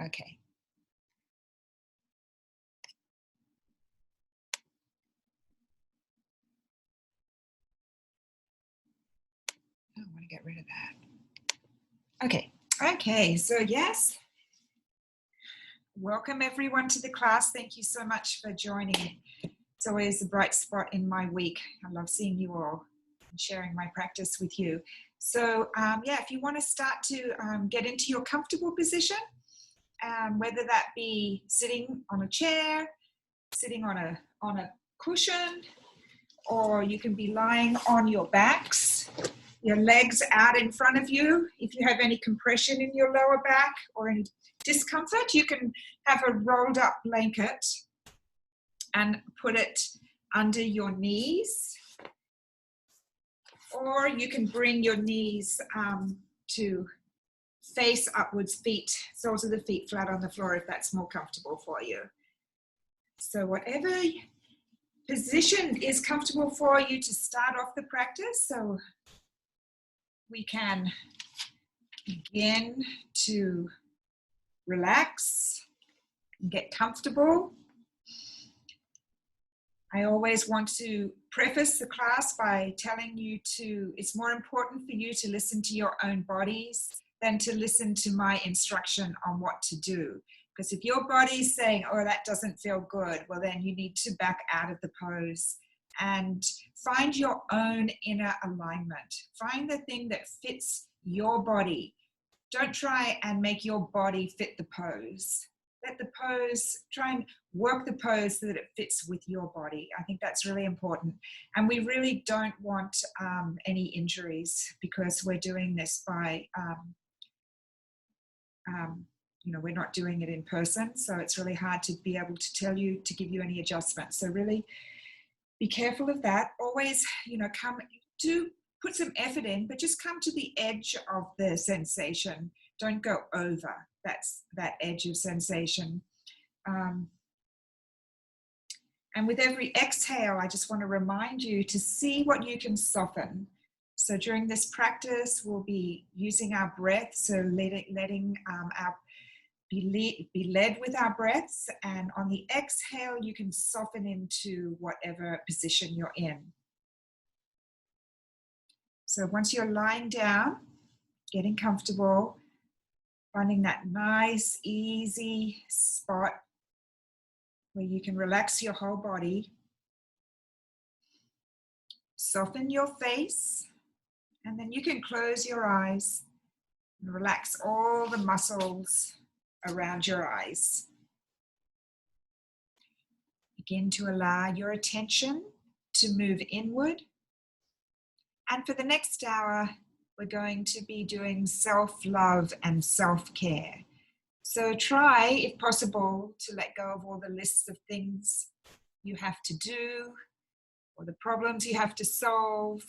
Okay. Oh, I want to get rid of that. Okay. Okay. So yes, welcome everyone to the class. Thank you so much for joining. It's always a bright spot in my week. I love seeing you all and sharing my practice with you. So yeah, if you want to start to get into your comfortable position, whether that be sitting on a chair, sitting on a cushion, or you can be lying on your backs, your legs out in front of you. If you have any compression in your lower back or any discomfort, you can have a rolled up blanket and put it under your knees, or you can bring your knees to face upwards, soles of the feet flat on the floor if that's more comfortable for you. So whatever position is comfortable for you to start off the practice, so we can begin to relax and get comfortable. I always want to preface the class by telling you it's more important for you to listen to your own bodies than to listen to my instruction on what to do. Because if your body's saying, oh, that doesn't feel good, well, then you need to back out of the pose and find your own inner alignment. Find the thing that fits your body. Don't try and make your body fit the pose. Let the pose, try and work the pose so that it fits with your body. I think that's really important. And we really don't want any injuries because we're doing this by, we're not doing it in person. So it's really hard to be able to tell you, to give you any adjustments. So really be careful of that. Always, put some effort in, but just come to the edge of the sensation. Don't go over that edge of sensation. And with every exhale, I just want to remind you to see what you can soften. So during this practice, we'll be using our breath, so letting be led with our breaths, and on the exhale, you can soften into whatever position you're in. So once you're lying down, getting comfortable, finding that nice, easy spot where you can relax your whole body, soften your face, and then you can close your eyes and relax all the muscles around your eyes. Begin to allow your attention to move inward. And for the next hour, we're going to be doing self-love and self-care. So try, if possible, to let go of all the lists of things you have to do or the problems you have to solve,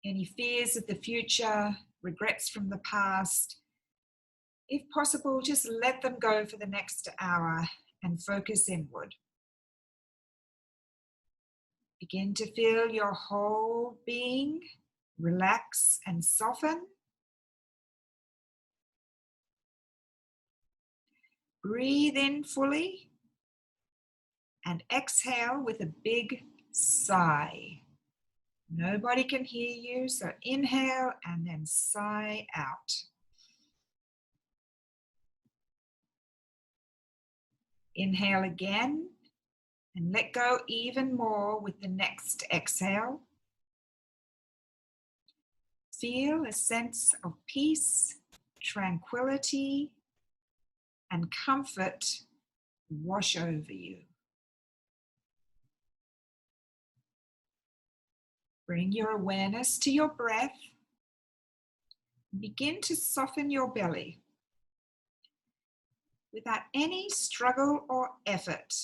any fears of the future, regrets from the past. If possible, just let them go for the next hour and focus inward. Begin to feel your whole being relax and soften. Breathe in fully and exhale with a big sigh. Nobody can hear you, so inhale and then sigh out. Inhale again and let go even more with the next exhale. Feel a sense of peace, tranquility, and comfort wash over you. Bring your awareness to your breath. Begin to soften your belly. Without any struggle or effort,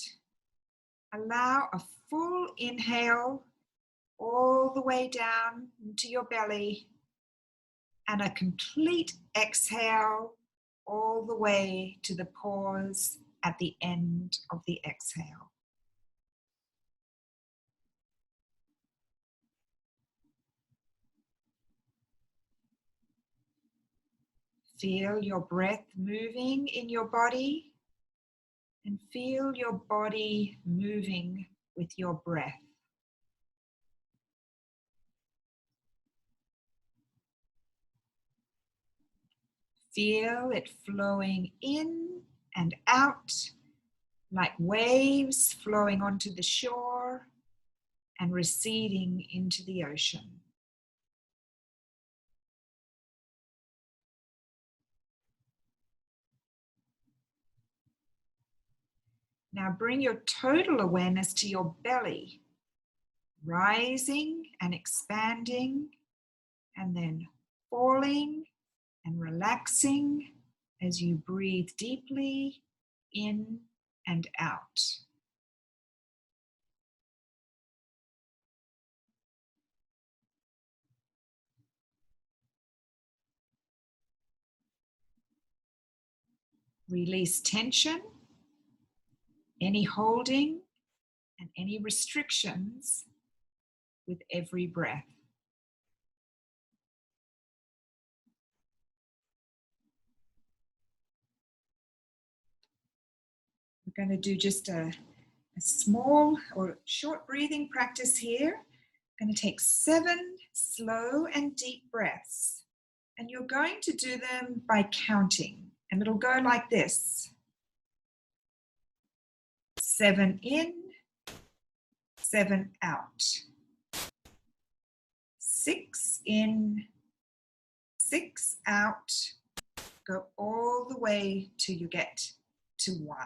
allow a full inhale all the way down into your belly and a complete exhale all the way to the pause at the end of the exhale. Feel your breath moving in your body and feel your body moving with your breath. Feel it flowing in and out like waves flowing onto the shore and receding into the ocean. Now bring your total awareness to your belly, rising and expanding, and then falling and relaxing as you breathe deeply in and out. Release tension, any holding, and any restrictions with every breath. We're going to do just a small or short breathing practice here. I'm going to take 7 slow and deep breaths, and you're going to do them by counting, and it'll go like this. 7 in, 7 out. 6 in, 6 out. Go all the way till you get to 1.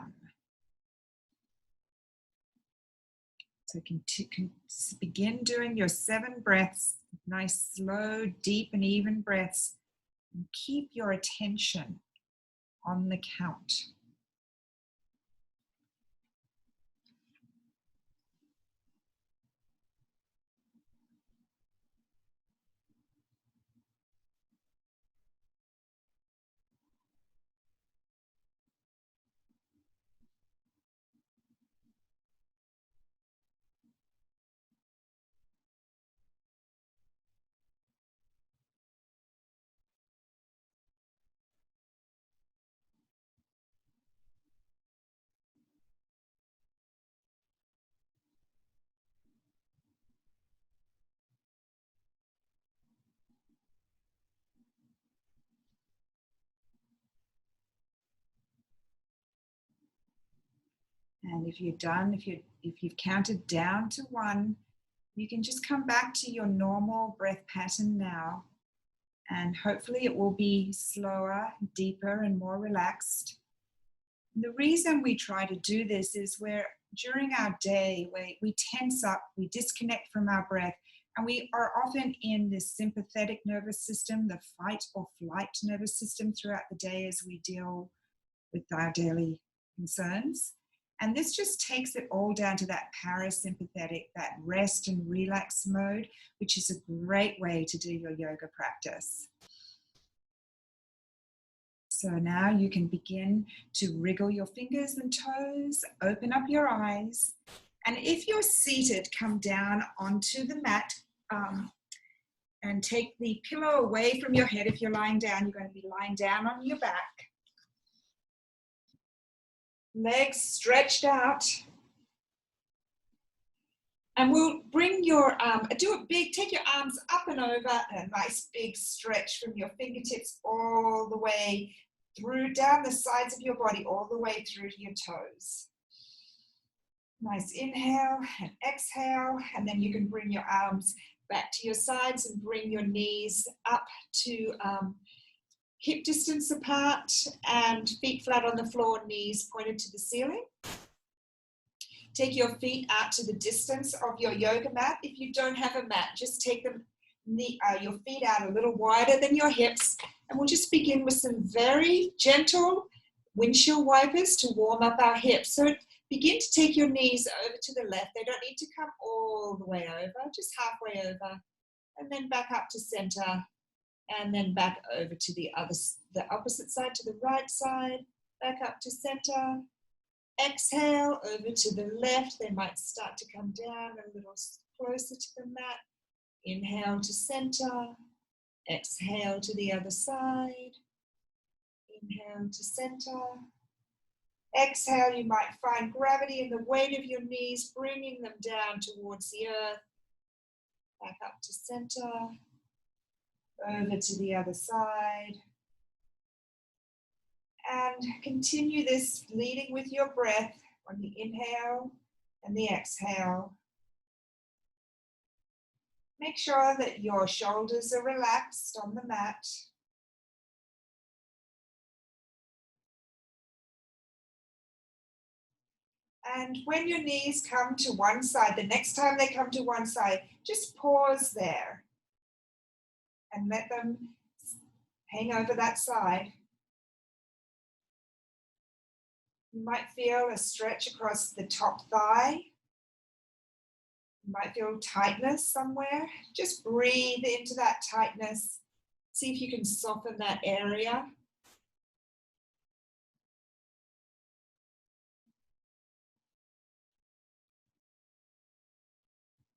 So begin doing your 7 breaths, nice, slow, deep and even breaths. And keep your attention on the count. And if you're done, if you've counted down to 1, you can just come back to your normal breath pattern now. And hopefully it will be slower, deeper, and more relaxed. The reason we try to do this is where during our day, we tense up, we disconnect from our breath, and we are often in this sympathetic nervous system, the fight or flight nervous system throughout the day as we deal with our daily concerns. And this just takes it all down to that parasympathetic, that rest and relax mode, which is a great way to do your yoga practice. So now you can begin to wriggle your fingers and toes, open up your eyes. And if you're seated, come down onto the mat and take the pillow away from your head. If you're lying down, you're going to be lying down on your back. Legs stretched out. And we'll bring your, take your arms up and over, a nice big stretch from your fingertips all the way through, down the sides of your body, all the way through to your toes. Nice inhale and exhale, and then you can bring your arms back to your sides and bring your knees up to hip distance apart and feet flat on the floor, knees pointed to the ceiling. Take your feet out to the distance of your yoga mat. If you don't have a mat, just take them, your feet out a little wider than your hips. And we'll just begin with some very gentle windshield wipers to warm up our hips. So begin to take your knees over to the left. They don't need to come all the way over, just halfway over. And then back up to center. And then back over to the opposite side, to the right side. Back up to center. Exhale over to the left. They might start to come down a little closer to the mat. Inhale to center. Exhale to the other side. Inhale to center. Exhale, you might find gravity in the weight of your knees, bringing them down towards the earth. Back up to center. Over to the other side. And continue this leading with your breath on the inhale and the exhale. Make sure that your shoulders are relaxed on the mat. And when your knees come to one side, the next time they come to one side, just pause there and let them hang over that side. You might feel a stretch across the top thigh. You might feel tightness somewhere. Just breathe into that tightness. See if you can soften that area.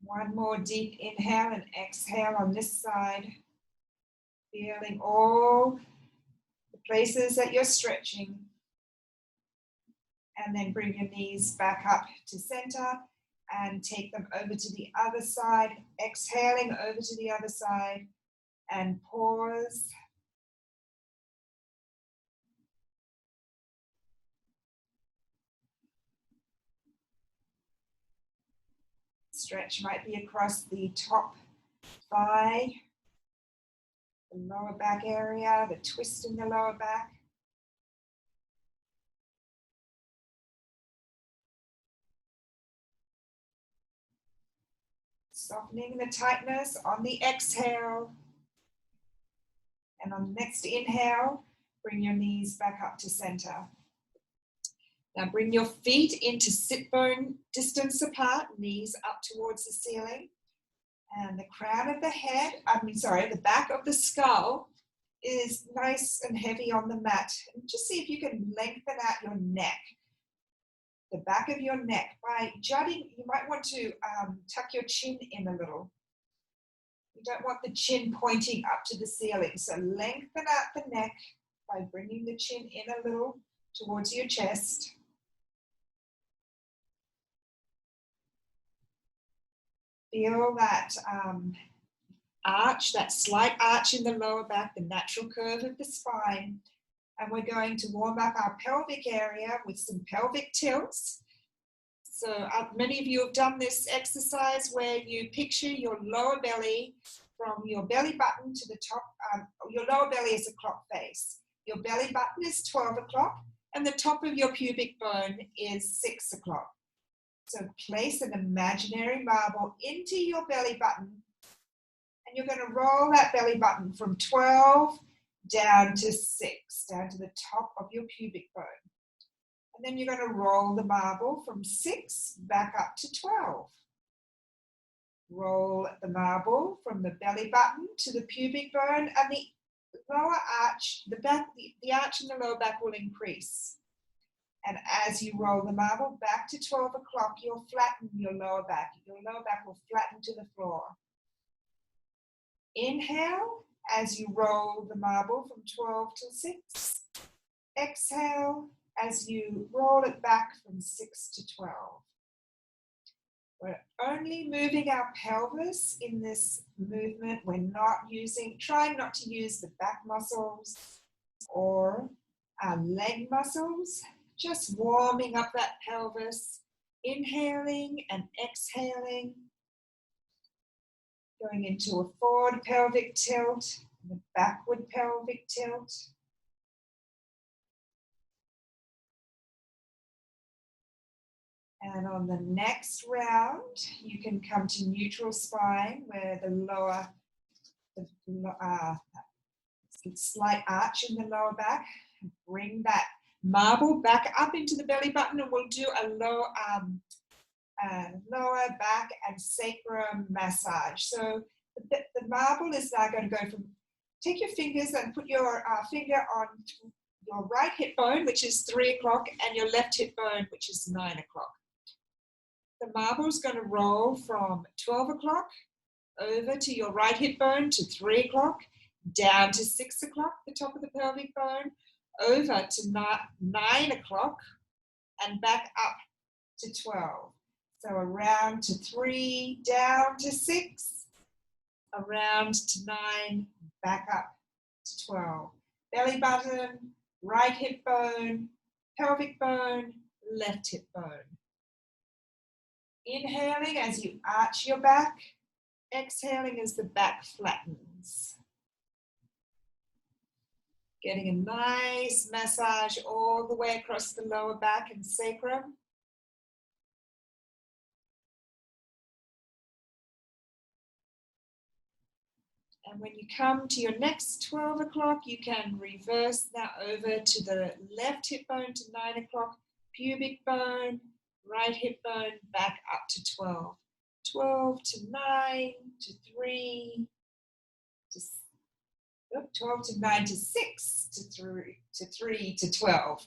One more deep inhale and exhale on this side. Feeling all the places that you're stretching. And then bring your knees back up to center and take them over to the other side. Exhaling over to the other side and pause. Stretch might be across the top thigh, the lower back area, the twist in the lower back. Softening the tightness on the exhale. And on the next inhale, bring your knees back up to center. Now bring your feet into sit bone distance apart, knees up towards the ceiling. And the crown of the head, the back of the skull is nice and heavy on the mat. And just see if you can lengthen out your neck. The back of your neck. By jutting, you might want to tuck your chin in a little. You don't want the chin pointing up to the ceiling. So lengthen out the neck by bringing the chin in a little towards your chest. Feel that arch, that slight arch in the lower back, the natural curve of the spine. And we're going to warm up our pelvic area with some pelvic tilts. So many of you have done this exercise where you picture your lower belly from your belly button to the top. Your lower belly is a clock face. Your belly button is 12 o'clock and the top of your pubic bone is 6 o'clock. So place an imaginary marble into your belly button and you're going to roll that belly button from 12 down to 6, down to the top of your pubic bone. And then you're going to roll the marble from 6 back up to 12. Roll the marble from the belly button to the pubic bone and the lower arch, the arch in the lower back will increase. And as you roll the marble back to 12 o'clock, you'll flatten your lower back. Your lower back will flatten to the floor. Inhale as you roll the marble from 12 to 6. Exhale as you roll it back from 6 to 12. We're only moving our pelvis in this movement. We're trying not to use the back muscles or our leg muscles. Just warming up that pelvis, inhaling and exhaling, going into a forward pelvic tilt, and a backward pelvic tilt. And on the next round, you can come to neutral spine where the slight arch in the lower back. Bring that marble back up into the belly button and we'll do a lower back and sacrum massage. So the marble is now going to go from, take your fingers and put your finger on your right hip bone, which is 3 o'clock, and your left hip bone, which is 9 o'clock. The marble is going to roll from 12 o'clock over to your right hip bone to 3 o'clock, down to 6 o'clock, the top of the pelvic bone, over to 9 o'clock and back up to 12. So around to 3, down to 6, around to 9, back up to 12. Belly button, right hip bone, pelvic bone, left hip bone. Inhaling as you arch your back, exhaling as the back flattens. Getting a nice massage all the way across the lower back and sacrum. And when you come to your next 12 o'clock, you can reverse that over to the left hip bone to 9 o'clock, pubic bone, right hip bone, back up to 12. 12 to 9 to 3, to 12 to 9 to 6 to 3 to 12.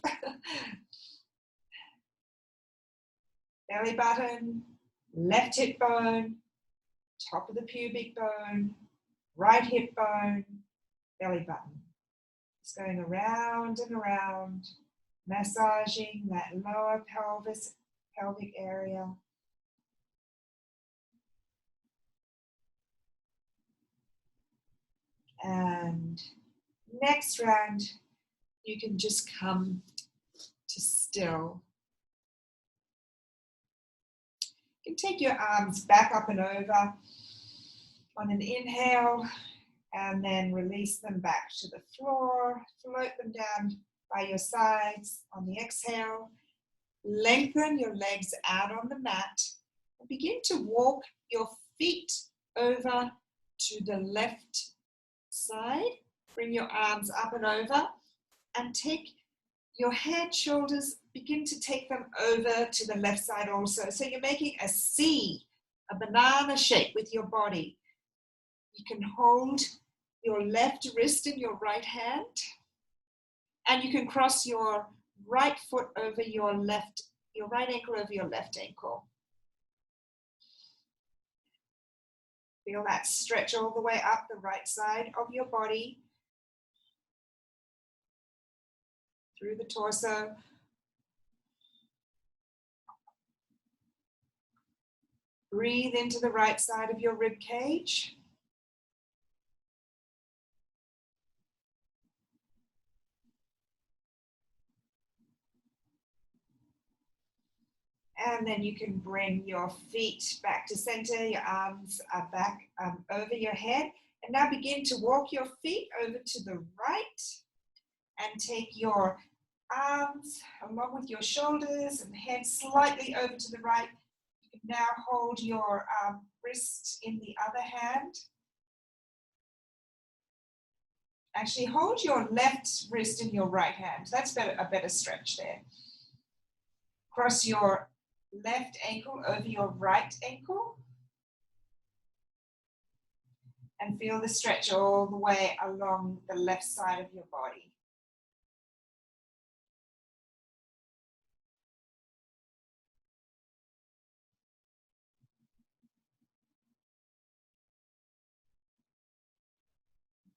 Belly button, left hip bone, top of the pubic bone, right hip bone, belly button. It's going around and around, massaging that lower pelvic area. And next round, you can just come to still. You can take your arms back up and over on an inhale, and then release them back to the floor. Float them down by your sides on the exhale. Lengthen your legs out on the mat. And begin to walk your feet over to the left side. Bring your arms up and over, and take your head, shoulders, begin to take them over to the left side also. So you're making a C, a banana shape with your body. You can hold your left wrist in your right hand, and you can cross your right foot over your right ankle over your left ankle. Feel that stretch all the way up the right side of your body, through the torso. Breathe into the right side of your rib cage. And then you can bring your feet back to center, your arms are back over your head. And now begin to walk your feet over to the right and take your arms along with your shoulders and head slightly over to the right. You can now hold your wrist in the other hand. Actually, hold your left wrist in your right hand. That's a better stretch there. Cross your left ankle over your right ankle. And feel the stretch all the way along the left side of your body.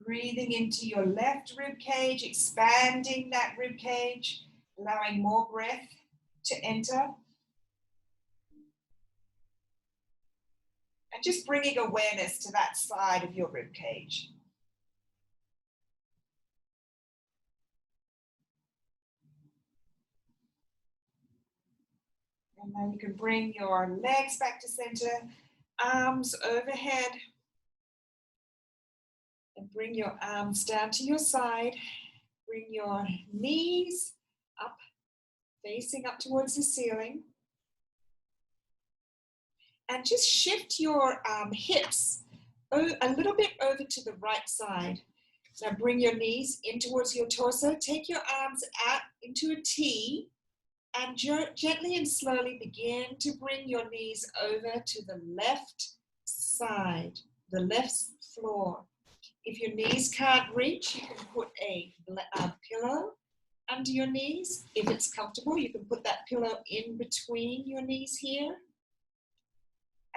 Breathing into your left rib cage, expanding that rib cage, allowing more breath to enter. And just bringing awareness to that side of your rib cage. And now you can bring your legs back to center, arms overhead. And bring your arms down to your side. Bring your knees up, facing up towards the ceiling. And just shift your hips a little bit over to the right side. Now bring your knees in towards your torso. Take your arms out into a T. And gently and slowly begin to bring your knees over to the left side, the left floor. If your knees can't reach, you can put a pillow under your knees. If it's comfortable, you can put that pillow in between your knees here.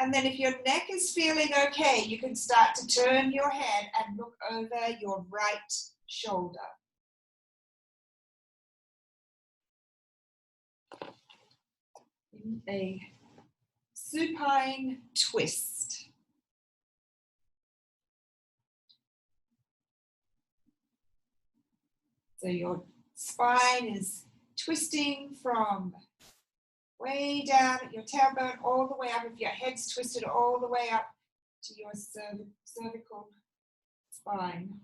And then if your neck is feeling okay, you can start to turn your head and look over your right shoulder. in a supine twist. So your spine is twisting from way down at your tailbone all the way up. If your head's twisted all the way up to your cervical spine.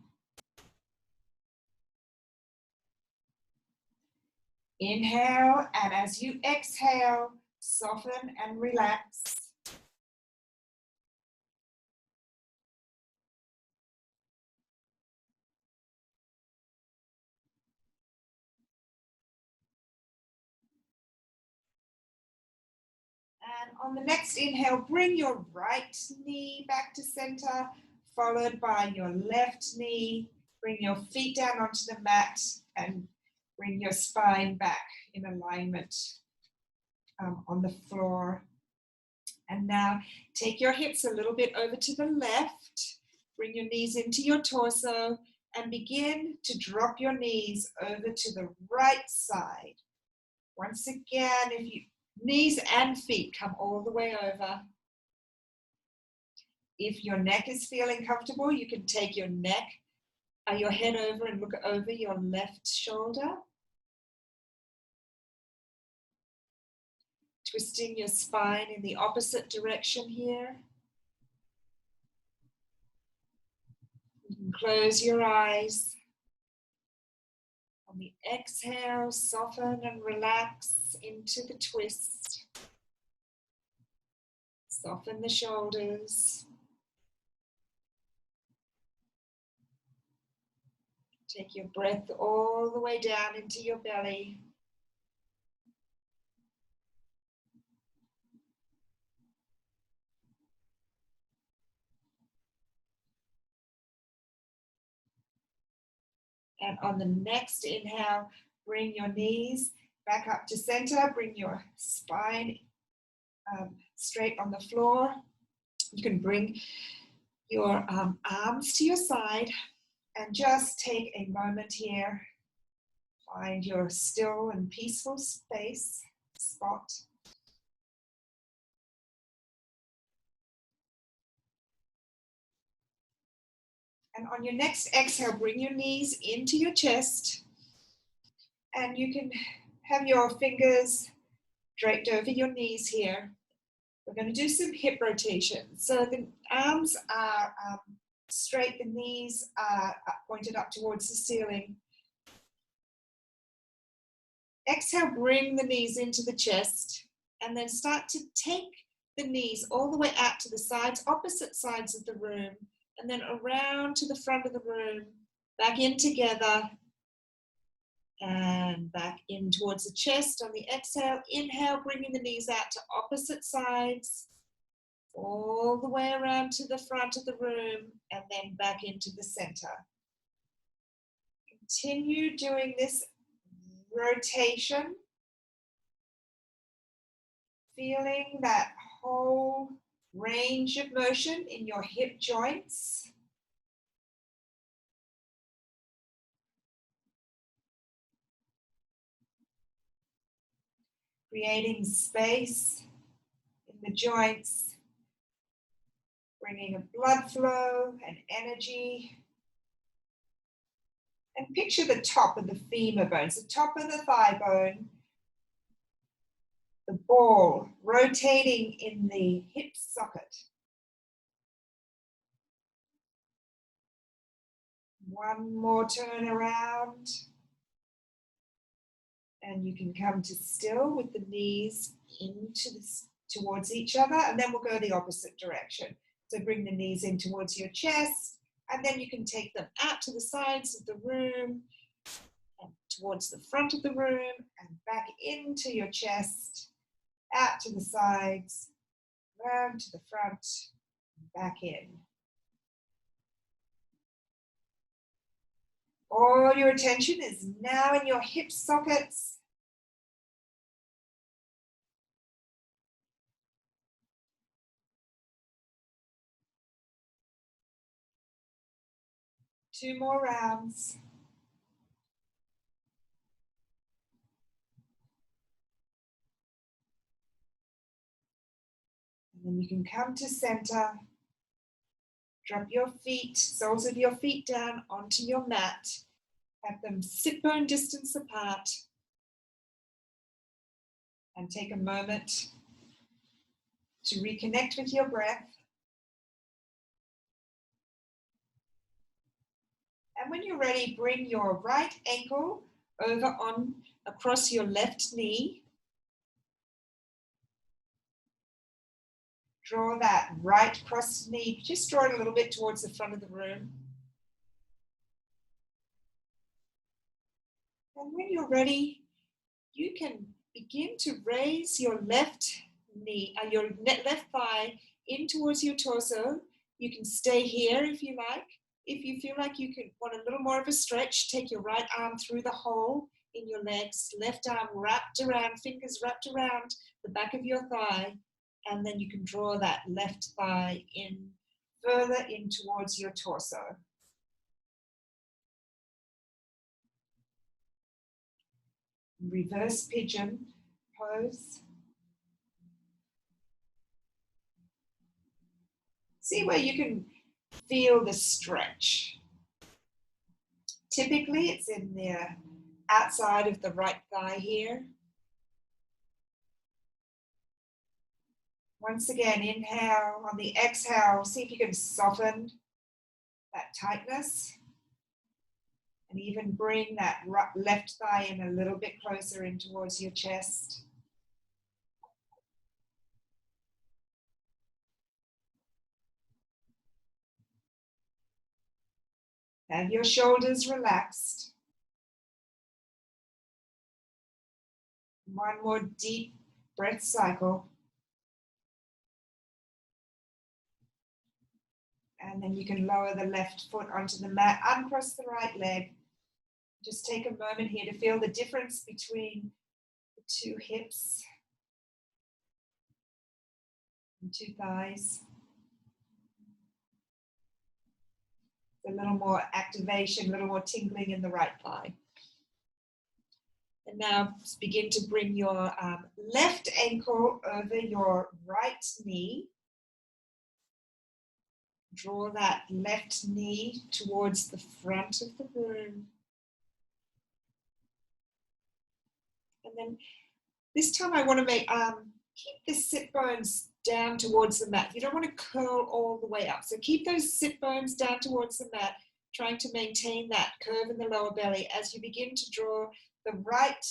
Inhale, and as you exhale, soften and relax. And on the next inhale, bring your right knee back to center, followed by your left knee. Bring your feet down onto the mat and bring your spine back in alignment on the floor. And now take your hips a little bit over to the left. Bring your knees into your torso and begin to drop your knees over to the right side. Once again, if you knees and feet come all the way over. If your neck is feeling comfortable, you can take your head over and look over your left shoulder. Twisting your spine in the opposite direction here. You can close your eyes. On the exhale, soften and relax into the twist. Soften the shoulders. Take your breath all the way down into your belly. And on the next inhale, bring your knees back up to center. Bring your spine straight on the floor. You can bring your arms to your side and just take a moment here. Find your still and peaceful spot. And on your next exhale, bring your knees into your chest. And you can have your fingers draped over your knees here. We're going to do some hip rotation. So the arms are straight, the knees are pointed up towards the ceiling. Exhale, bring the knees into the chest, and then start to take the knees all the way out to the sides, opposite sides of the room, and then around to the front of the room, back in together, and back in towards the chest. On the exhale, inhale, bringing the knees out to opposite sides, all the way around to the front of the room, and then back into the center. Continue doing this rotation, feeling that whole range of motion in your hip joints. Creating space in the joints, bringing a blood flow and energy. And picture the top of the femur bones, the top of the thigh bone, the ball rotating in the hip socket. One more turn around. And you can come to still with the knees towards each other, and then we'll go the opposite direction. So bring the knees in towards your chest, and then you can take them out to the sides of the room, and towards the front of the room, and back into your chest, out to the sides, round to the front, and back in. All your attention is now in your hip sockets. Two more rounds. then you can come to center. Drop your feet, soles of your feet down onto your mat. Have them sit bone distance apart. And take a moment to reconnect with your breath. And when you're ready, bring your right ankle over on across your left knee. Draw that right crossed knee, just draw it a little bit towards the front of the room. And when you're ready, you can begin to raise your left knee, your left thigh in towards your torso. You can stay here if you like. If you feel like you want a little more of a stretch, take your right arm through the hole in your legs, left arm wrapped around, fingers wrapped around the back of your thigh, and then you can draw that left thigh in further in towards your torso. Reverse pigeon pose. See where you can feel the stretch. Typically, it's in the outside of the right thigh here. Once again, inhale. On the exhale, see if you can soften that tightness. And even bring that left thigh in a little bit closer in towards your chest. Have your shoulders relaxed. One more deep breath cycle. And then you can lower the left foot onto the mat, uncross the right leg. Just take a moment here to feel the difference between the two hips and two thighs. A little more activation, a little more tingling in the right thigh. And now begin to bring your left ankle over your right knee. Draw that left knee towards the front of the room. And then this time I want to make, keep the sit bones down towards the mat. You don't want to curl all the way up. So keep those sit bones down towards the mat, trying to maintain that curve in the lower belly as you begin to draw the right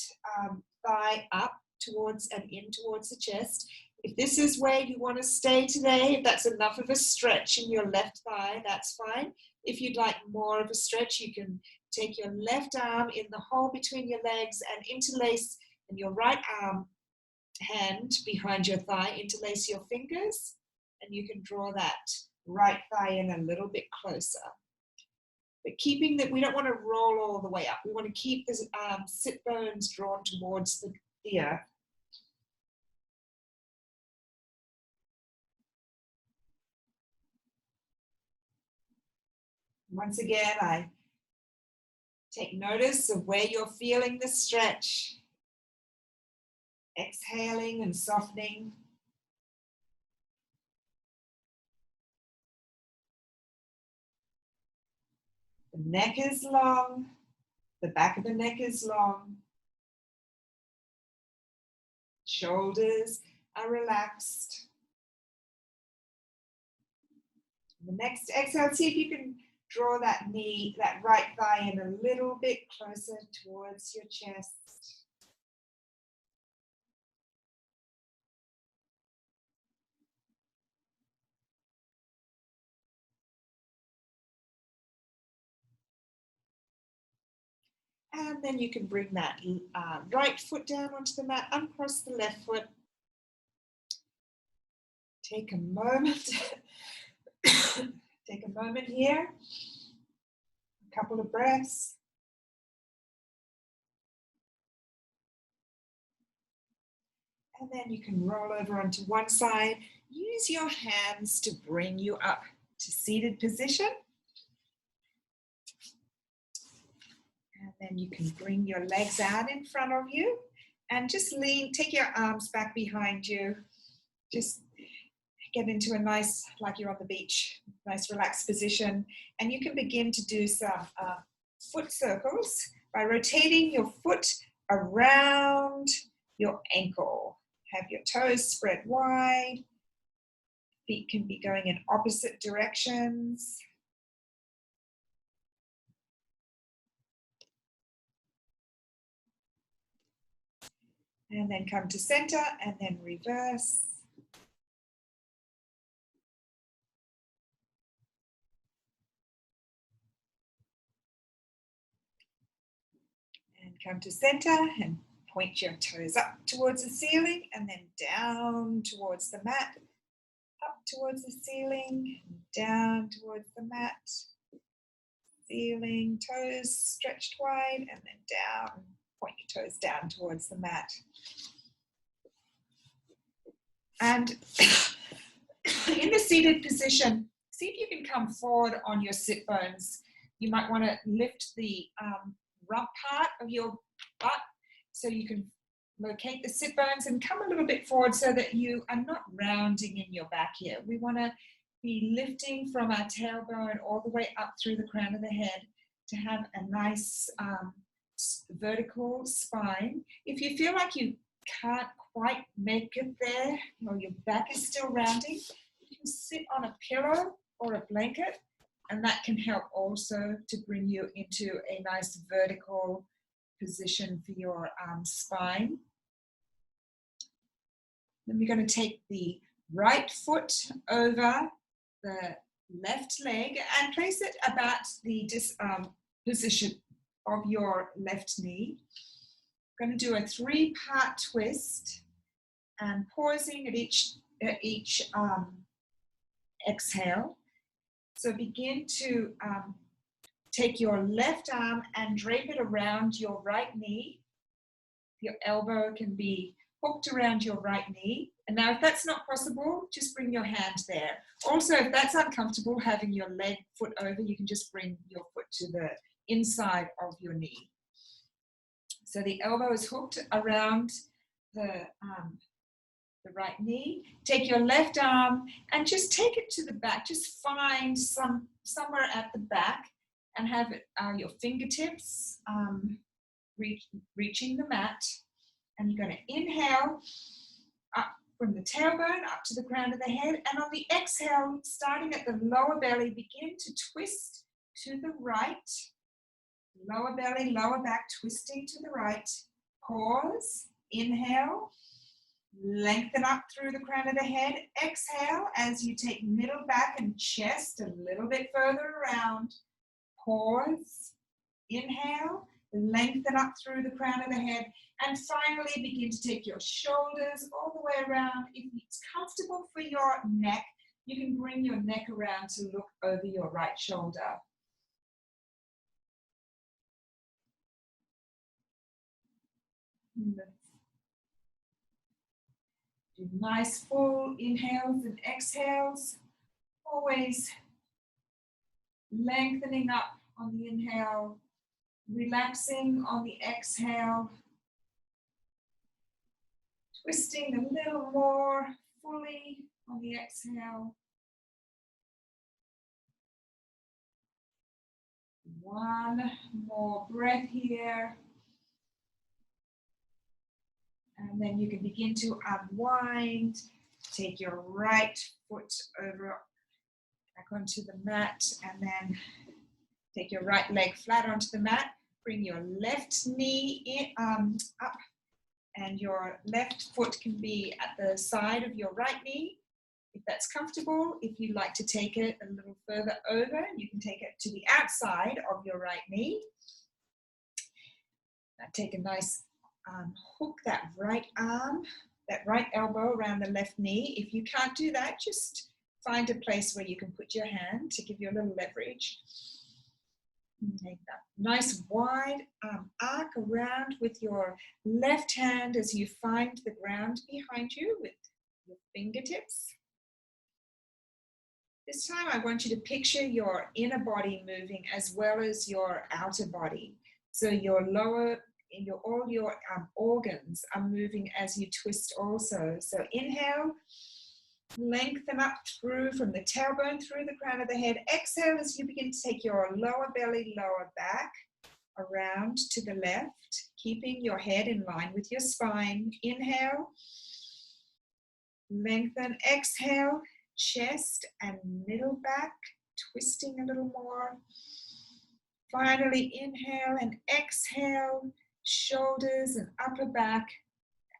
thigh up towards and in towards the chest. If this is where you want to stay today, if that's enough of a stretch in your left thigh, that's fine. If you'd like more of a stretch, you can take your left arm in the hole between your legs and interlace, and your right arm hand behind your thigh, interlace your fingers, and you can draw that right thigh in a little bit closer. But keeping that, we don't want to roll all the way up. We want to keep the sit bones drawn towards the earth. Once again, I take notice of where you're feeling the stretch. Exhaling and softening. The neck is long. The back of the neck is long. Shoulders are relaxed. The next exhale, see if you can draw that knee, that right thigh in a little bit closer towards your chest. And then you can bring that right foot down onto the mat, uncross the left foot. Take a moment. Take a moment here. A couple of breaths. And then you can roll over onto one side. Use your hands to bring you up to seated position. And then you can bring your legs out in front of you and just lean, take your arms back behind you. Just get into a nice, like you're on the beach, nice relaxed position. And you can begin to do some foot circles by rotating your foot around your ankle. Have your toes spread wide. Feet can be going in opposite directions. And then come to center and then reverse. And come to center and point your toes up towards the ceiling and then down towards the mat. Up towards the ceiling, down towards the mat. Ceiling, toes stretched wide, and then down. Point your toes down towards the mat. And in the seated position, see if you can come forward on your sit bones. You might want to lift the rump part of your butt so you can locate the sit bones and come a little bit forward so that you are not rounding in your back here. We want to be lifting from our tailbone all the way up through the crown of the head to have a nice vertical spine. If you feel like you can't quite make it there, or your back is still rounding, you can sit on a pillow or a blanket, and that can help also to bring you into a nice vertical position for your spine. Then we're going to take the right foot over the left leg and place it about the position of your left knee. We're going to do a 3-part twist and pausing at each exhale. So begin to take your left arm and drape it around your right knee. Your elbow can be hooked around your right knee. And now if that's not possible, just bring your hand there. Also, if that's uncomfortable, having your leg foot over, you can just bring your foot to the inside of your knee. So the elbow is hooked around the right knee. Take your left arm and just take it to the back. Just find somewhere at the back and have it, your fingertips reaching the mat. And you're going to inhale up from the tailbone up to the crown of the head. And on the exhale, starting at the lower belly, begin to twist to the right. Lower belly, lower back, twisting to the right. Pause. Inhale. Lengthen up through the crown of the head. Exhale as you take middle back and chest a little bit further around. Pause. Inhale. Lengthen up through the crown of the head. And finally, begin to take your shoulders all the way around. If it's comfortable for your neck, you can bring your neck around to look over your right shoulder. Do nice full inhales and exhales. Always lengthening up on the inhale, relaxing on the exhale. Twisting a little more fully on the exhale. One more breath here. And then you can begin to unwind. Take your right foot over back onto the mat and then take your right leg flat onto the mat. Bring your left knee in, up. And your left foot can be at the side of your right knee, if that's comfortable. If you'd like to take it a little further over, you can take it to the outside of your right knee. Now take a nice hook that right arm, that right elbow around the left knee. If you can't do that, just find a place where you can put your hand to give you a little leverage. Make that nice wide arc around with your left hand as you find the ground behind you with your fingertips. This time I want you to picture your inner body moving as well as your outer body. So your lower, all your organs are moving as you twist also. So inhale, Lengthen up through from the tailbone through the crown of the head. Exhale as you begin to take your lower belly, lower back around to the left, keeping your head in line with your spine. Inhale, lengthen. Exhale, chest and middle back, twisting a little more. Finally, inhale and exhale, shoulders and upper back.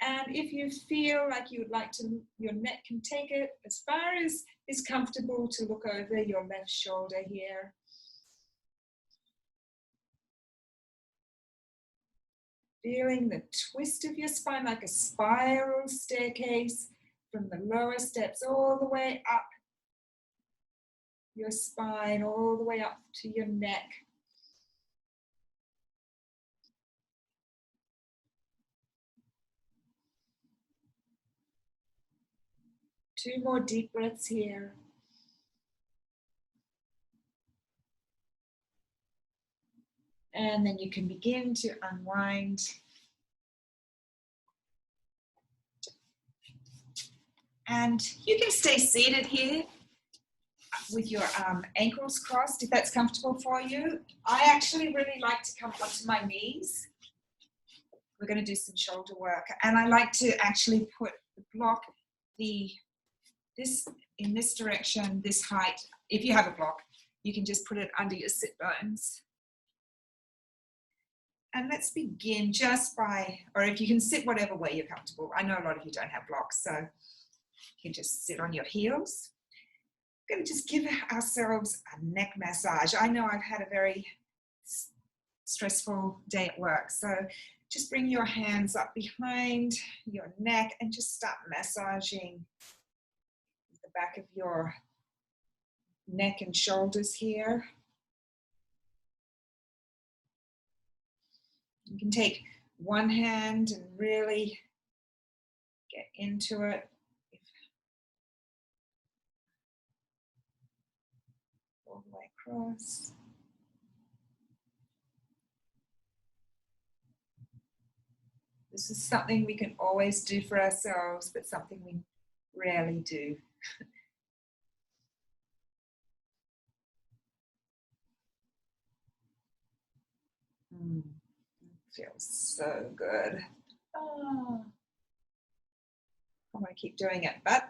And if you feel like you would like to, your neck can take it as far as is comfortable to look over your left shoulder here. Feeling the twist of your spine like a spiral staircase from the lower steps all the way up your spine, all the way up to your neck. Two more deep breaths here. And then you can begin to unwind. And you can stay seated here with your ankles crossed if that's comfortable for you. I actually really like to come onto my knees. We're going to do some shoulder work. And I like to actually put the block, this in this direction, this height. If you have a block, you can just put it under your sit bones. And let's begin just by, or if you can sit whatever way you're comfortable. I know a lot of you don't have blocks, so you can just sit on your heels. We're going to just give ourselves a neck massage. I know I've had a very stressful day at work, so just bring your hands up behind your neck and just start massaging the back of your neck and shoulders here. You can take one hand and really get into it. All the way across. This is something we can always do for ourselves, but something we rarely do. Feels so good. Oh. I'm going to keep doing it, but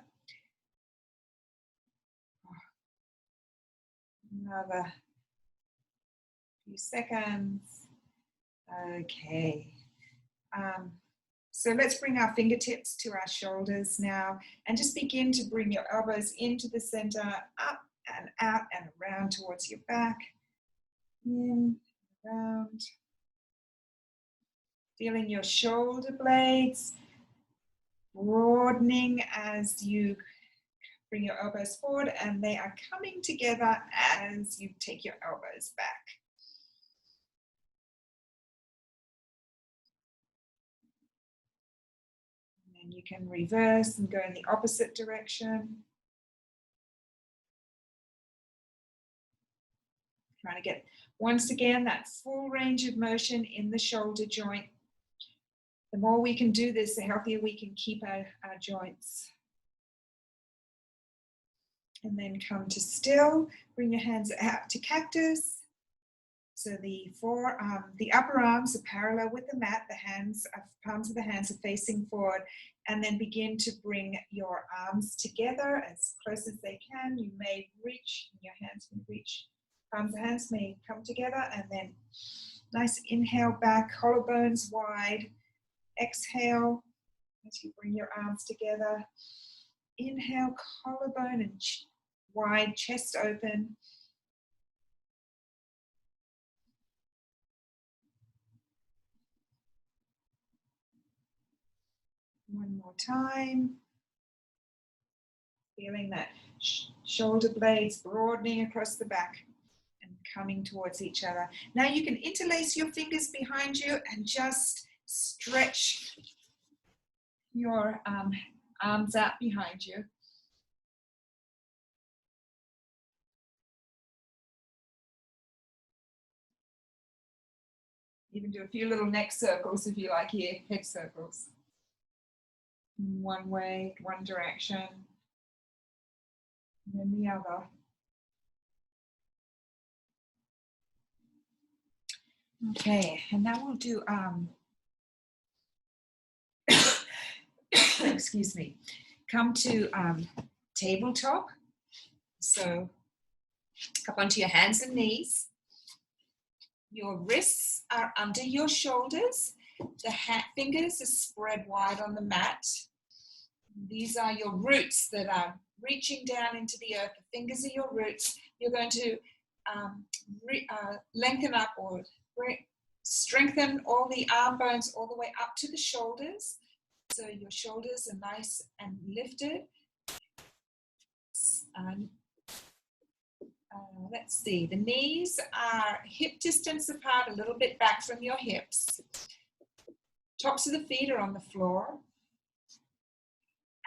another few seconds. Okay. So let's bring our fingertips to our shoulders now and just begin to bring your elbows into the center, up and out and around towards your back. In, around. Feeling your shoulder blades broadening as you bring your elbows forward, and they are coming together as you take your elbows back. And then you can reverse and go in the opposite direction. Trying to get, once again, that full range of motion in the shoulder joint. The more we can do this, the healthier we can keep our joints. And then come to still, bring your hands out to cactus. So the upper arms are parallel with the mat, palms of the hands are facing forward, and then begin to bring your arms together as close as they can. You may reach, your hands may reach, palms of the hands may come together, and then nice inhale back, collarbones wide. Exhale as you bring your arms together. Inhale, collarbone and wide, chest open. One more time. Feeling that shoulder blades broadening across the back and coming towards each other. Now you can interlace your fingers behind you and just stretch your arms out behind you. You can do a few little neck circles if you like here, head circles. One way, one direction. And then the other. Okay, and now we'll do, excuse me, come to tabletop. So up onto your hands and knees. Your wrists are under your shoulders. The fingers are spread wide on the mat. These are your roots that are reaching down into the earth. The fingers are your roots. You're going to lengthen up or strengthen all the arm bones all the way up to the shoulders. So your shoulders are nice and lifted. Let's see, the knees are hip distance apart, a little bit back from your hips. Tops of the feet are on the floor.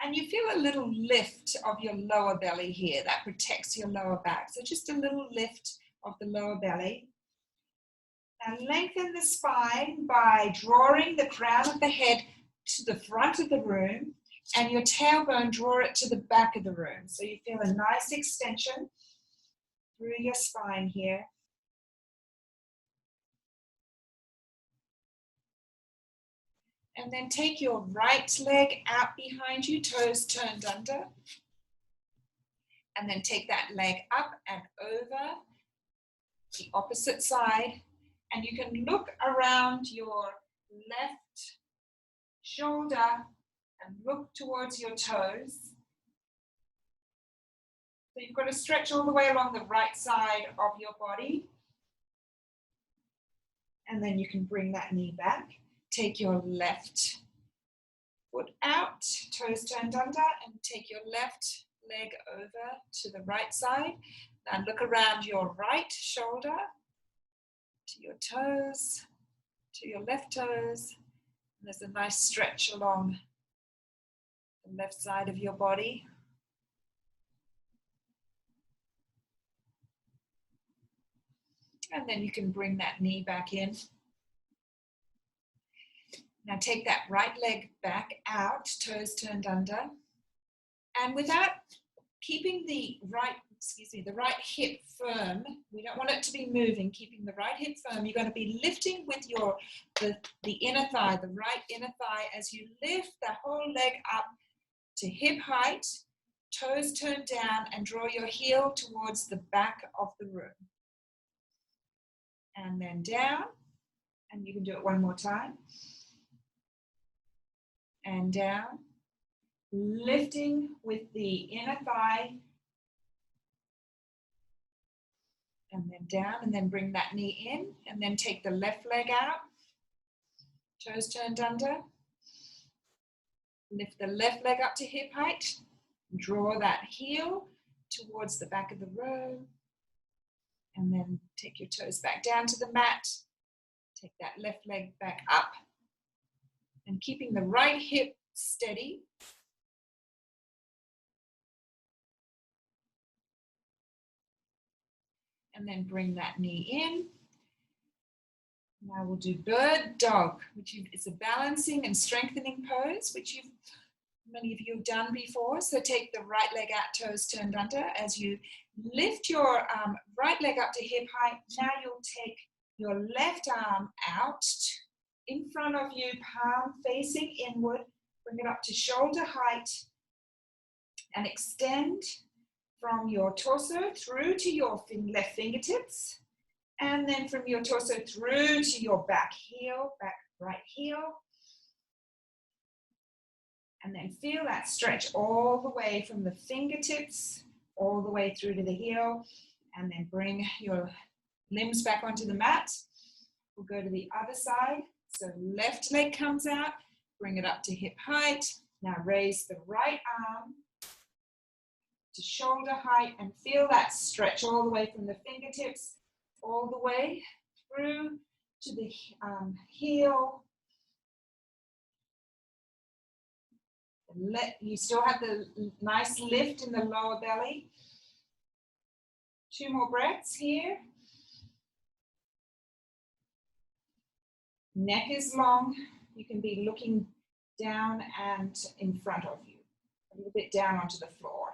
And you feel a little lift of your lower belly here. That protects your lower back. So just a little lift of the lower belly. And lengthen the spine by drawing the crown of the head to the front of the room and your tailbone, draw it to the back of the room. So you feel a nice extension through your spine here. And then take your right leg out behind you, toes turned under. And then take that leg up and over the opposite side. And you can look around your left shoulder and look towards your toes. So you've got to stretch all the way along the right side of your body. And then you can bring that knee back. Take your left foot out, toes turned under, and take your left leg over to the right side. Now look around your right shoulder, to your toes, to your left toes. And there's a nice stretch along the left side of your body. And then you can bring that knee back in. Now take that right leg back out, toes turned under. And without keeping the right hip firm, we don't want it to be moving, keeping the right hip firm, you're going to be lifting with the inner thigh, the right inner thigh, as you lift the whole leg up to hip height, toes turned down, and draw your heel towards the back of the room. And then down, and you can do it one more time. And down, lifting with the inner thigh, and then down, and then bring that knee in, and then take the left leg out, toes turned under, lift the left leg up to hip height, draw that heel towards the back of the row, and then take your toes back down to the mat, take that left leg back up, and keeping the right hip steady. And then bring that knee in. Now we'll do bird dog, which is a balancing and strengthening pose, which many of you have done before. So take the right leg out, toes turned under. As you lift your right leg up to hip height, now you'll take your left arm out in front of you, palm facing inward. Bring it up to shoulder height and extend from your torso through to your left fingertips, and then from your torso through to your back heel, back right heel. And then feel that stretch all the way from the fingertips, all the way through to the heel, and then bring your limbs back onto the mat. We'll go to the other side. So left leg comes out, bring it up to hip height. Now raise the right arm to shoulder height and feel that stretch all the way from the fingertips, all the way through to the heel. You still have the nice lift in the lower belly. 2 more breaths here. Neck is long. You can be looking down and in front of you, a little bit down onto the floor.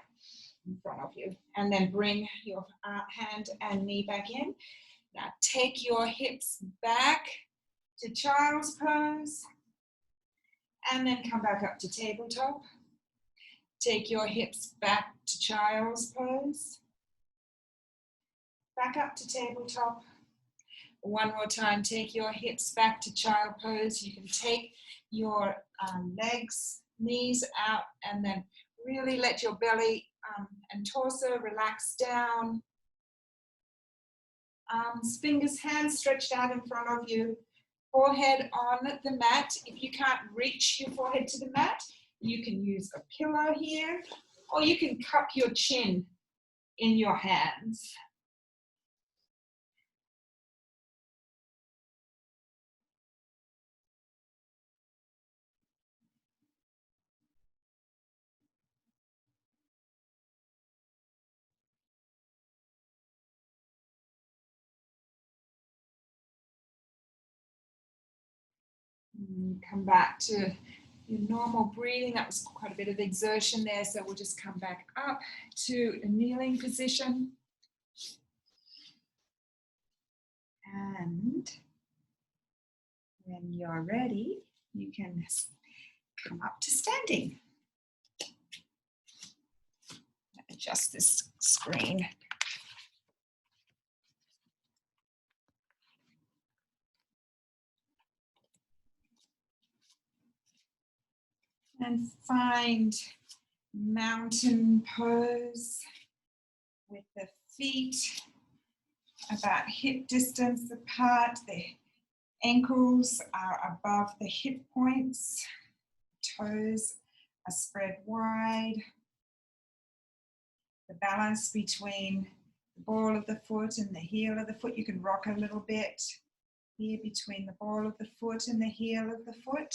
in front of you. And then bring your hand and knee back in. Now take your hips back to child's pose. And then come back up to tabletop. Take your hips back to child's pose. Back up to tabletop. One more time, take your hips back to child pose. You can take your legs, knees out, and then really let your belly and torso relax down. Arms, fingers, hands stretched out in front of you. Forehead on the mat. If you can't reach your forehead to the mat, you can use a pillow here, or you can cup your chin in your hands. Come back to your normal breathing. That was quite a bit of exertion there, so we'll just come back up to a kneeling position. And when you're ready, you can come up to standing. Adjust this screen. And find mountain pose with the feet about hip distance apart. The ankles are above the hip points. Toes are spread wide. The balance between the ball of the foot and the heel of the foot. You can rock a little bit here between the ball of the foot and the heel of the foot.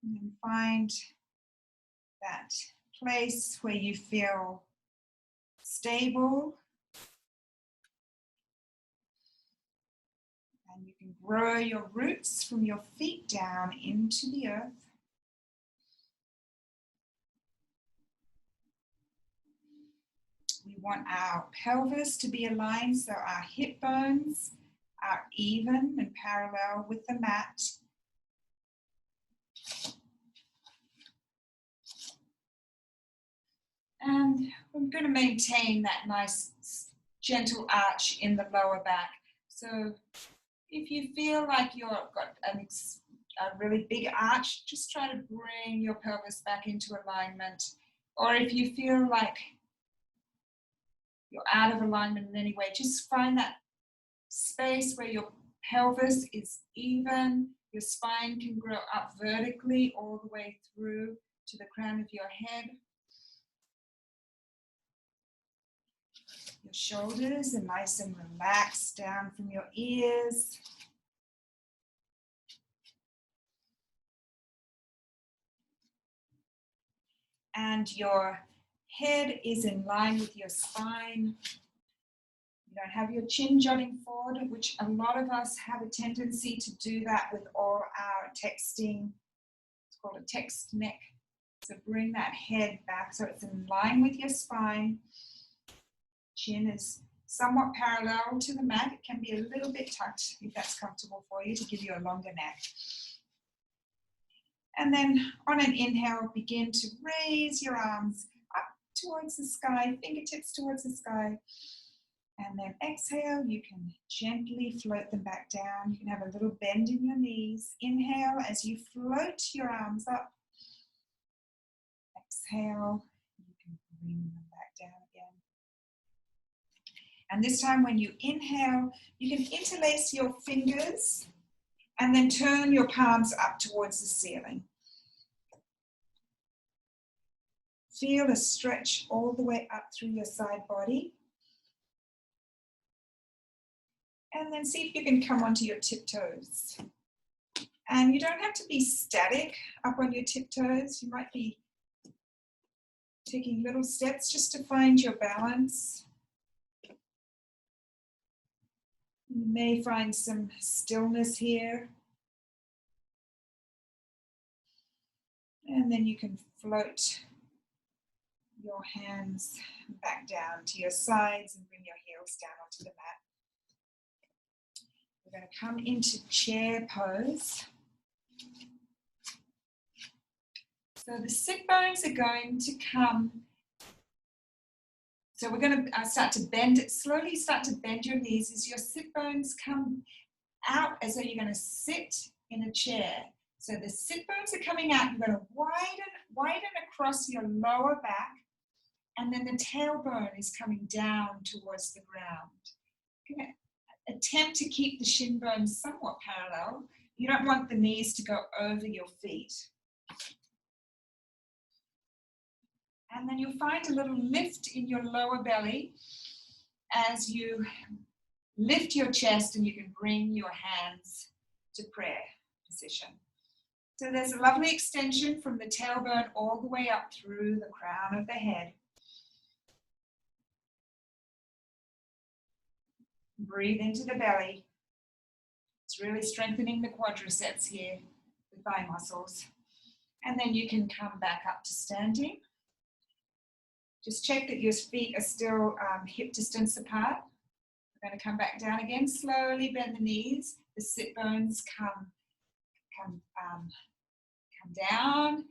And then find that place where you feel stable. And you can grow your roots from your feet down into the earth. We want our pelvis to be aligned so our hip bones are even and parallel with the mat. And I'm going to maintain that nice gentle arch in the lower back. So if you feel like you've got a really big arch, just try to bring your pelvis back into alignment. Or if you feel like you're out of alignment in any way, just find that space where your pelvis is even, your spine can grow up vertically all the way through to the crown of your head. Your shoulders are nice and relaxed down from your ears. And your head is in line with your spine. You don't have your chin jutting forward, which a lot of us have a tendency to do that with all our texting. It's called a text neck. So bring that head back so it's in line with your spine. Chin is somewhat parallel to the mat. It can be a little bit tucked if that's comfortable for you to give you a longer neck. And then on an inhale, begin to raise your arms up towards the sky, fingertips towards the sky. And then exhale, you can gently float them back down. You can have a little bend in your knees. Inhale as you float your arms up. Exhale, you can bring them back down again. And this time when you inhale, you can interlace your fingers and then turn your palms up towards the ceiling. Feel a stretch all the way up through your side body. And then see if you can come onto your tiptoes. And you don't have to be static up on your tiptoes. You might be taking little steps just to find your balance. You may find some stillness here. And then you can float your hands back down to your sides and bring your heels down onto the mat. We're going to come into chair pose. So the sit bones are going to come. So we're going to start to bend it, slowly start to bend your knees as your sit bones come out as though you're going to sit in a chair. So the sit bones are coming out, you're going to widen across your lower back, and then the tailbone is coming down towards the ground. You're going to attempt to keep the shin bones somewhat parallel. You don't want the knees to go over your feet. And then you'll find a little lift in your lower belly as you lift your chest, and you can bring your hands to prayer position. So there's a lovely extension from the tailbone all the way up through the crown of the head. Breathe into the belly. It's really strengthening the quadriceps here, the thigh muscles. And then you can come back up to standing. Just check that your feet are still hip distance apart. We're going to come back down again. Slowly bend the knees. The sit bones come down.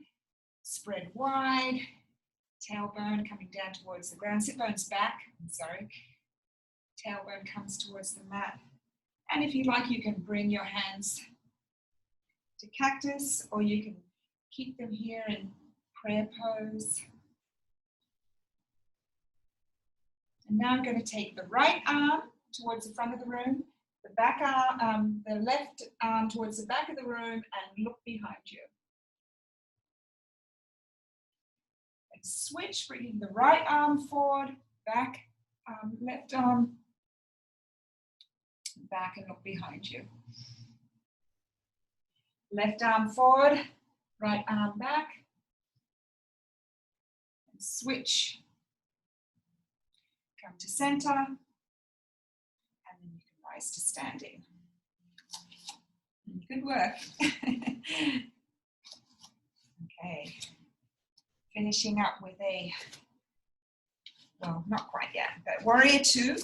Spread wide. Tailbone coming down towards the ground. Sit bones back. Tailbone comes towards the mat. And if you like, you can bring your hands to cactus, or you can keep them here in prayer pose. And now I'm going to take the right arm towards the front of the room, the back arm, the left arm towards the back of the room, and look behind you. And switch, bringing the right arm forward, back, left arm, back, and look behind you. Left arm forward, right arm back, and switch. Come to center, and then you can rise to standing. Good work. Okay, finishing up with well, not quite yet, but warrior two.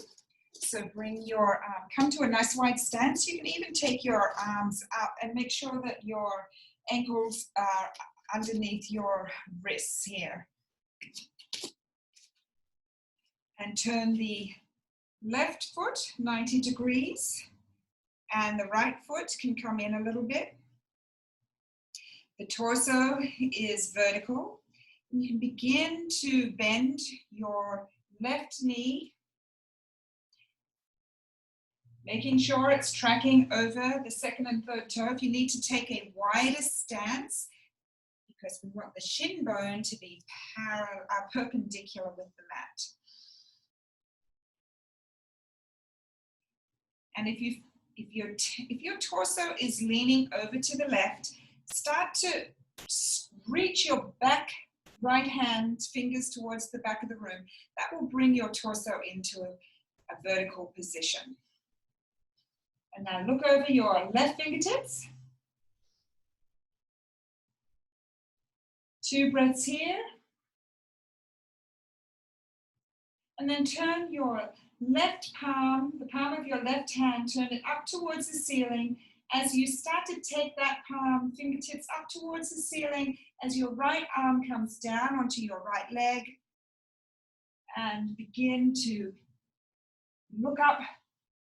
So bring your, come to a nice wide stance. You can even take your arms up and make sure that your ankles are underneath your wrists here. And turn the left foot 90 degrees, and the right foot can come in a little bit. The torso is vertical. You can begin to bend your left knee, making sure it's tracking over the second and third toe. If you need to take a wider stance, because we want the shin bone to be perpendicular with the mat. And if your torso is leaning over to the left, start to reach your back right hand fingers towards the back of the room. That will bring your torso into a vertical position. And now look over your left fingertips. 2 breaths here. And then turn your left palm, the palm of your left hand, turn it up towards the ceiling. As you start to take that palm, fingertips up towards the ceiling, as your right arm comes down onto your right leg, and begin to look up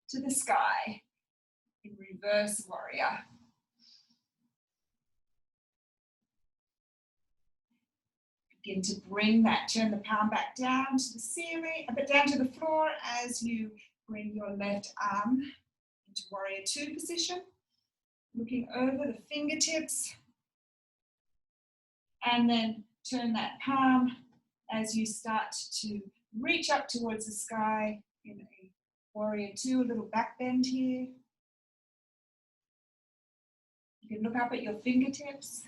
to the sky in reverse warrior. Begin to bring that, turn the palm back down to the ceiling, but down to the floor as you bring your left arm into warrior two position. Looking over the fingertips, and then turn that palm as you start to reach up towards the sky in a warrior two, a little back bend here. You can look up at your fingertips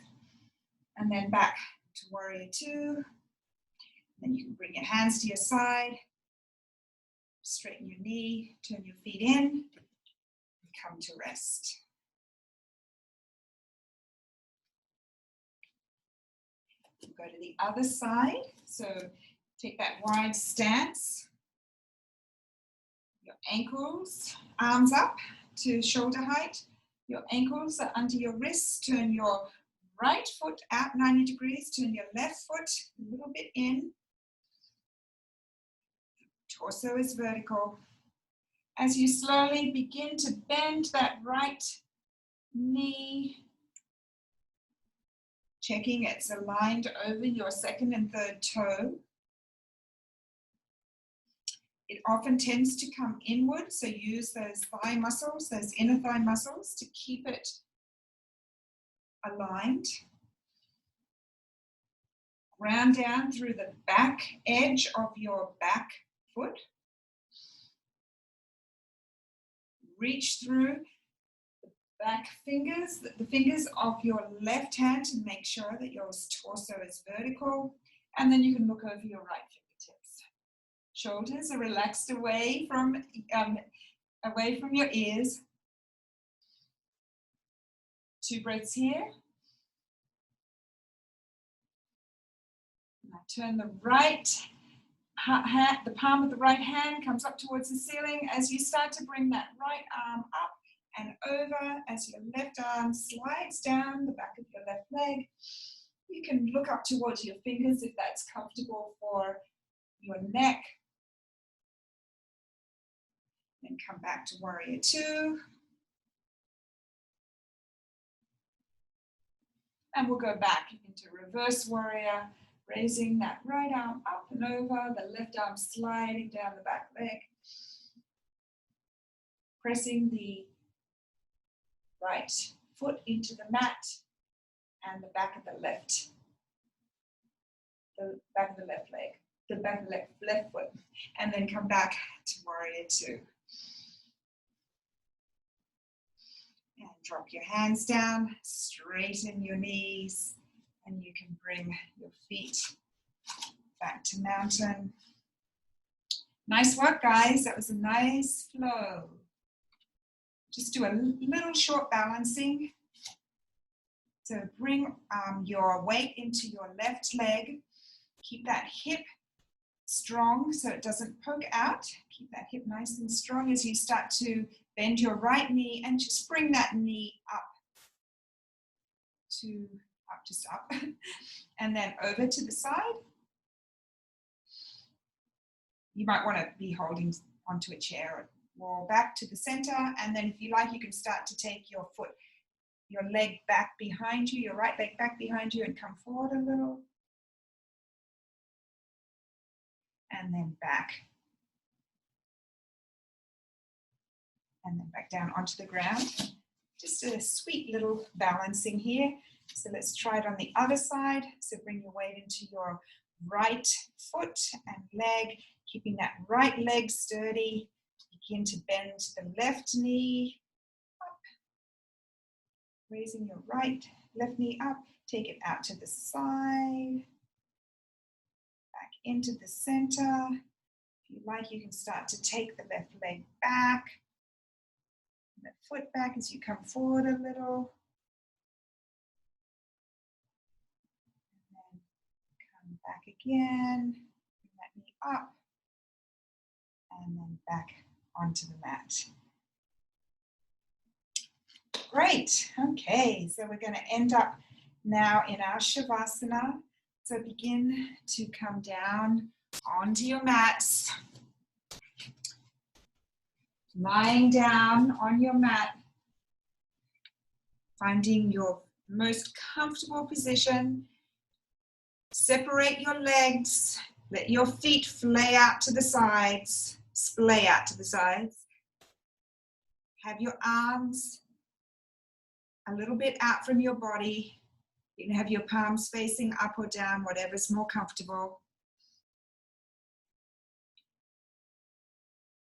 and then back to warrior two. Then you can bring your hands to your side, straighten your knee, turn your feet in, and come to rest. Go to the other side. So Take that wide stance. Your ankles, arms up to shoulder height. Your ankles are under your wrists. Turn your right foot out 90 degrees. Turn your left foot a little bit in. Torso is vertical. As you slowly begin to bend that right knee, checking it's aligned over your second and third toe. It often tends to come inward, so use those thigh muscles, those inner thigh muscles, to keep it aligned. Ground down through the back edge of your back foot. Reach through the back fingers, the fingers of your left hand, to make sure that your torso is vertical. And then you can look over your right fingertips. Shoulders are relaxed away from your ears. 2 breaths here. Now turn the right hand, the palm of the right hand comes up towards the ceiling. As you start to bring that right arm up and over, as your left arm slides down the back of your left leg, you can look up towards your fingers if that's comfortable for your neck. Then come back to warrior 2. And we'll go back into reverse warrior, raising that right arm up and over, the left arm sliding down the back leg. Pressing the right foot into the mat and the back of the left leg, the back of the left foot, and then come back to warrior 2. And drop your hands down, straighten your knees, and you can bring your feet back to mountain. Nice work, guys. That was a nice flow. Just do a little short balancing. So bring your weight into your left leg. Keep that hip strong so it doesn't poke out. Keep that hip nice and strong as you start to bend your right knee, and just bring that knee up, just up, and then over to the side. You might want to be holding onto a chair or back to the center, and then if you like, you can start to take your foot, your leg back behind you, your right leg back behind you, and come forward a little. And then back. And then back down onto the ground. Just a sweet little balancing here. So let's try it on the other side. So bring your weight into your right foot and leg, keeping that right leg sturdy. Begin to bend the left knee up. Raising your left knee up. Take it out to the side. Back into the center. If you like, you can start to take the left leg back. The foot back as you come forward a little. And then come back again. Bring that knee up. And then back onto the mat. Great. Okay, so we're going to end up now in our Shavasana. So begin to come down onto your mats. Lying down on your mat, finding your most comfortable position. Separate your legs, let your feet splay out to the sides. Have your arms a little bit out from your body. You can have your palms facing up or down, whatever's more comfortable.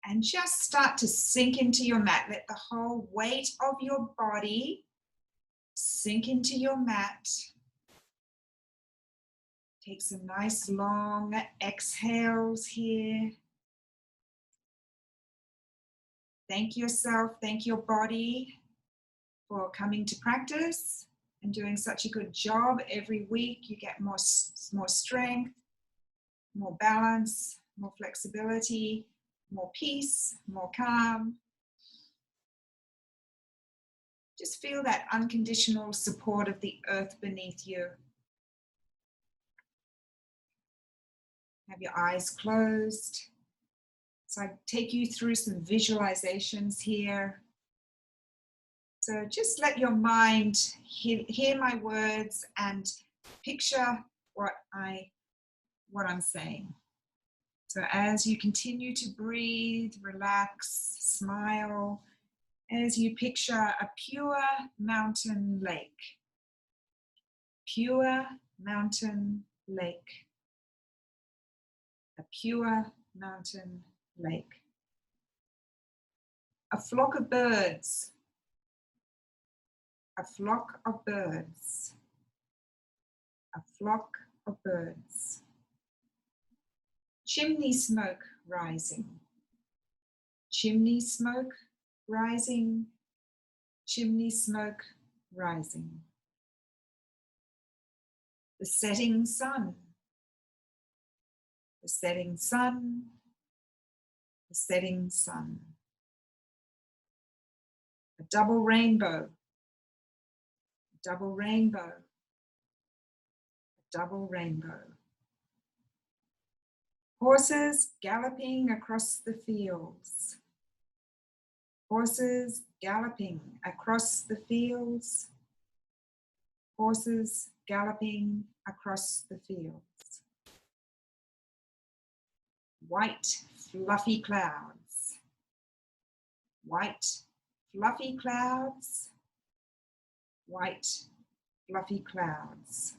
And just start to sink into your mat. Let the whole weight of your body sink into your mat. Take some nice long exhales here. Thank yourself, thank your body for coming to practice and doing such a good job. Every week you get more strength, more balance, more flexibility, more peace, more calm. Just feel that unconditional support of the earth beneath you. Have your eyes closed. So I take you through some visualizations here. So just let your mind hear my words and picture what I'm saying. So as you continue to breathe, relax, smile, as you picture a pure mountain lake. Pure mountain lake. A pure mountain lake. A flock of birds. A flock of birds. A flock of birds. Chimney smoke rising. Chimney smoke rising. Chimney smoke rising. The setting sun. The setting sun. The setting sun. A double rainbow. A double rainbow. A double rainbow. Horses galloping across the fields. Horses galloping across the fields. Horses galloping across the fields. White fluffy clouds. White fluffy clouds. White fluffy clouds.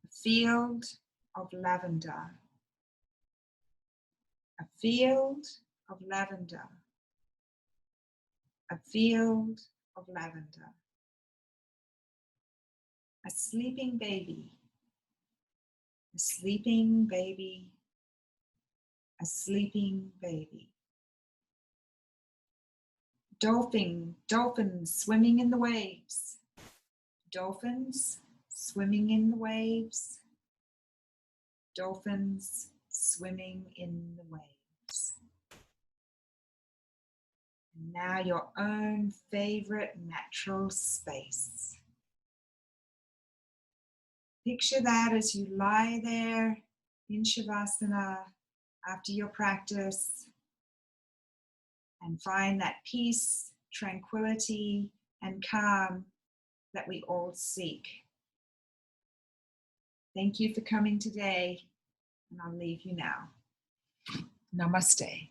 A field of lavender. A field of lavender. A field of lavender. A sleeping baby. A sleeping baby. A sleeping baby. Dolphins swimming in the waves. Dolphins swimming in the waves. Dolphins swimming in the waves. And now your own favorite natural space. Picture that as you lie there in Shavasana after your practice and find that peace, tranquility, and calm that we all seek. Thank you for coming today, and I'll leave you now. Namaste.